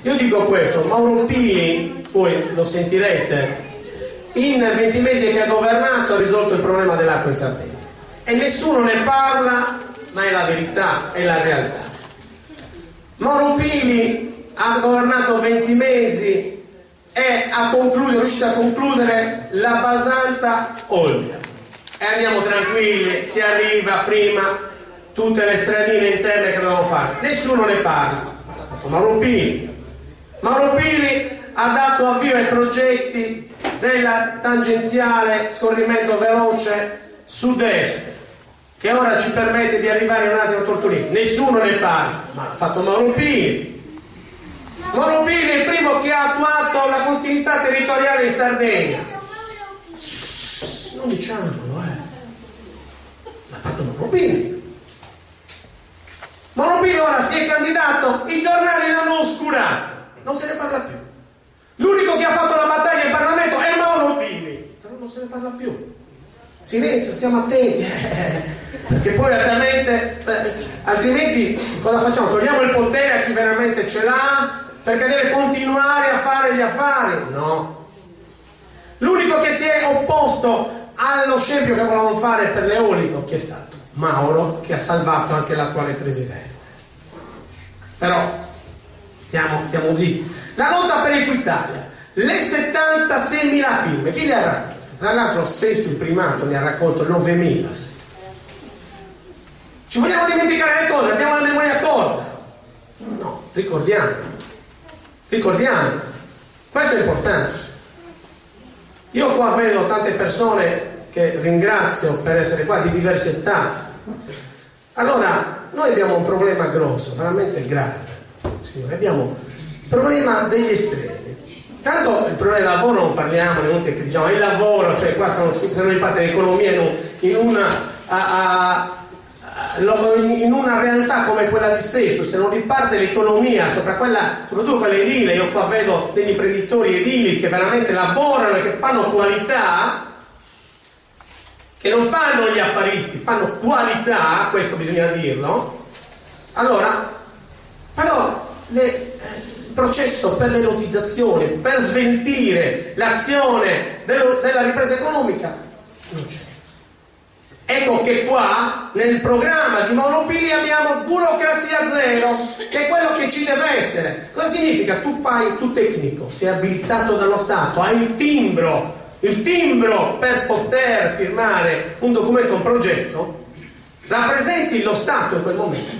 Io dico questo, Mauro Pili, poi lo sentirete, in 20 mesi che ha governato ha risolto il problema dell'acqua in Sardegna e nessuno ne parla, ma è la verità, è la realtà. Mauro Pili ha governato 20 mesi e è riuscito a concludere la Basanta Olbia e andiamo tranquilli, si arriva prima tutte le stradine interne che dovevamo fare, nessuno ne parla, ma l'ha fatto Mauro Pili. Mauro Pili ha dato avvio ai progetti della tangenziale scorrimento veloce sud-est che ora ci permette di arrivare un attimo a Tortolino, nessuno ne parla, ma l'ha fatto Mauro Pili. Mauro Pili è il primo che ha attuato la continuità territoriale in Sardegna. Non diciamolo, l'ha fatto Mauro Pili. Mauro Pili ora si è candidato, i giornali l'hanno oscurato, non se ne parla più. L'unico che ha fatto la battaglia in Parlamento è Mauro Pili, però non se ne parla più. Silenzio, stiamo attenti, perché poi altrimenti cosa facciamo? Togliamo il potere a chi veramente ce l'ha perché deve continuare a fare gli affari? No. L'unico che si è opposto allo scempio che volevano fare per l'eolico, chi è stato? Mauro, che ha salvato anche l'attuale presidente. Però stiamo zitti. La lotta per Equitalia, le 76.000 firme, chi le ha raccolte? Tra l'altro Sesto, il primato, ne ha raccolto 9.000. Ci vogliamo dimenticare le cose? Abbiamo la memoria corta? No, ricordiamo. Questo è importante. Io qua vedo tante persone che ringrazio per essere qua, di diverse età. Allora, noi abbiamo un problema grosso, veramente grave, signore. Abbiamo il problema degli estremi. Tanto il problema del lavoro non parliamo, è inutile che diciamo il lavoro, cioè qua sono in parte l'economia in una realtà come quella di Sesto, se non riparte l'economia soprattutto quella edile. Io qua vedo degli imprenditori edili che veramente lavorano e che fanno qualità, che non fanno gli affaristi, fanno qualità, questo bisogna dirlo. Allora, però il processo per l'elotizzazione, per sveltire l'azione della ripresa economica non c'è. Ecco che qua nel programma di Mauro Pili abbiamo burocrazia zero, che è quello che ci deve essere. Cosa significa? Tu tecnico, sei abilitato dallo Stato, hai il timbro per poter firmare un documento, un progetto, rappresenti lo Stato in quel momento,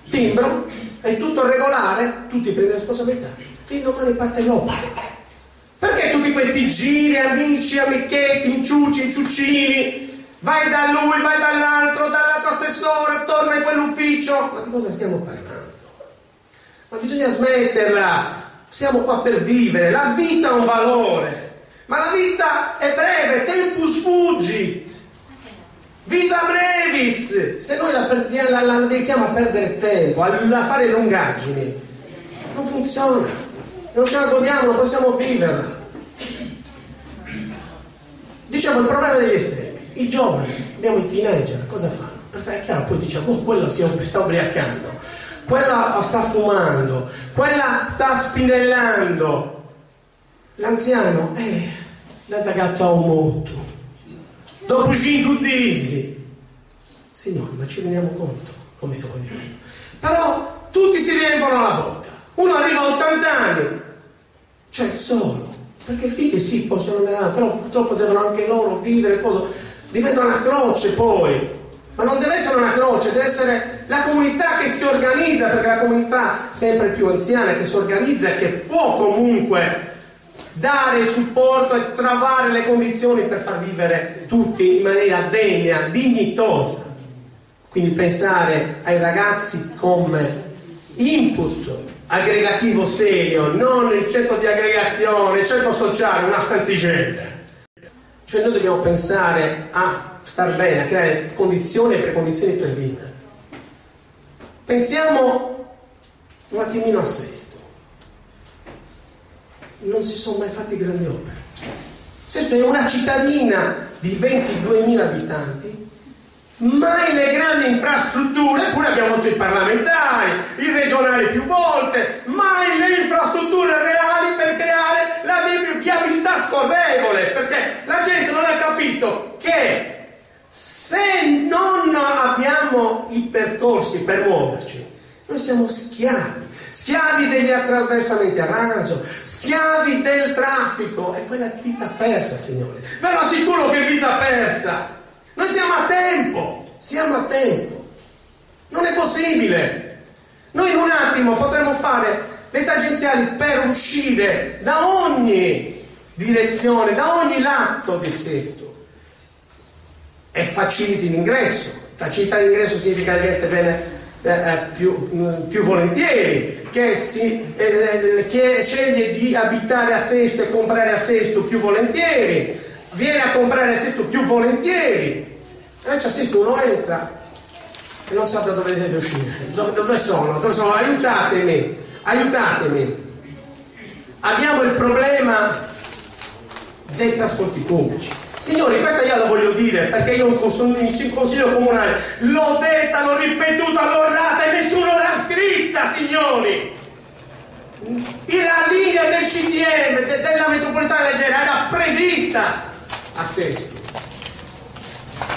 timbro, è tutto regolare, tutti prendono responsabilità, l'indomani parte l'opera. Perché tutti questi giri, amici, amichetti, inciuci, inciuccini, vai da lui, vai dall'altro assessore, torna in quell'ufficio? Ma di cosa stiamo parlando? Ma bisogna smetterla, siamo qua per vivere, la vita ha un valore, ma la vita è breve, tempus fugit, vita brevis. Se noi la dedichiamo a perdere tempo, a fare lungaggini, non funziona, non ce la godiamo, non possiamo viverla. Diciamo il problema degli estremi. I giovani, abbiamo i teenager, cosa fanno? Perché è chiaro, poi diciamo, quella si sta ubriacando, quella sta fumando, quella sta spinellando. L'anziano, l'ha tagato a un motto. Dopo 5 mesi. Signore, ma ci rendiamo conto come siamo diventati? Però tutti si riempiono la bocca. Uno arriva a 80 anni, cioè solo, perché i figli sì, possono andare avanti, però purtroppo devono anche loro vivere, diventa una croce poi. Ma non deve essere una croce, deve essere la comunità che si organizza, perché la comunità sempre più anziana che si organizza e che può comunque dare supporto e trovare le condizioni per far vivere tutti in maniera degna, dignitosa. Quindi pensare ai ragazzi come input aggregativo serio, non il centro di aggregazione, il centro sociale, una stanzicella. Cioè noi dobbiamo pensare a star bene, a creare condizioni e precondizioni per vivere. Pensiamo un attimino a Sesto. Non si sono mai fatti grandi opere. Sesto è una cittadina di 22.000 abitanti, mai le grandi infrastrutture, eppure abbiamo avuto i parlamentari, i regionali più volte, mai le infrastrutture risorse per muoverci. Noi siamo schiavi degli attraversamenti a raso, schiavi del traffico, e quella è vita persa, Signore. Ve lo assicuro che è vita persa. Noi siamo a tempo, non è possibile. Noi in un attimo potremo fare le tangenziali per uscire da ogni direzione, da ogni lato di sesto, e faciliti l'ingresso. Facilitare l'ingresso significa che la gente viene più volentieri, che sceglie di abitare a Sesto e comprare a Sesto più volentieri, viene a comprare a Sesto più volentieri. Invece a Sesto uno entra e non sa da dove deve uscire. Dove sono? Aiutatemi. Abbiamo il problema dei trasporti pubblici. Signori, questa io la voglio dire perché io in consiglio comunale l'ho detta, l'ho ripetuta, l'ho urlata e nessuno l'ha scritta, signori. La linea del CDM, della metropolitana leggera, era prevista a Sesto.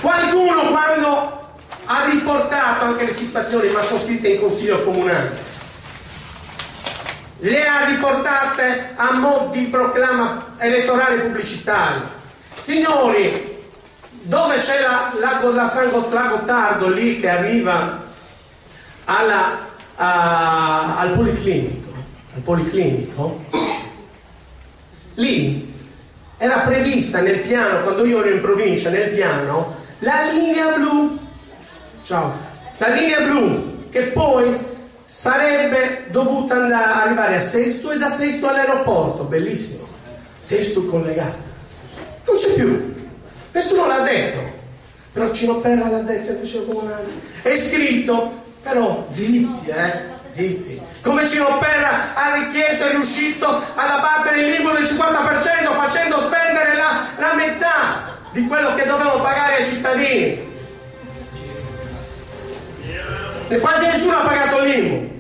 Qualcuno, quando ha riportato anche le situazioni, ma sono scritte in consiglio comunale, le ha riportate a mo' di proclama elettorale pubblicitario. Signori, dove c'è la San Gottardo lì che arriva al policlinico, lì era prevista nel piano, quando io ero in provincia, nel piano, la linea blu, che poi sarebbe dovuta arrivare a Sesto e da Sesto all'aeroporto. Bellissimo, Sesto collegata. Non c'è più, nessuno l'ha detto, però Cino Perra l'ha detto in consiglio comunale, è scritto, però zitti. Come Cino Perra ha richiesto e è riuscito ad abbattere il limbo del 50% facendo spendere la metà di quello che dovevano pagare ai cittadini. E quasi nessuno ha pagato il limbo.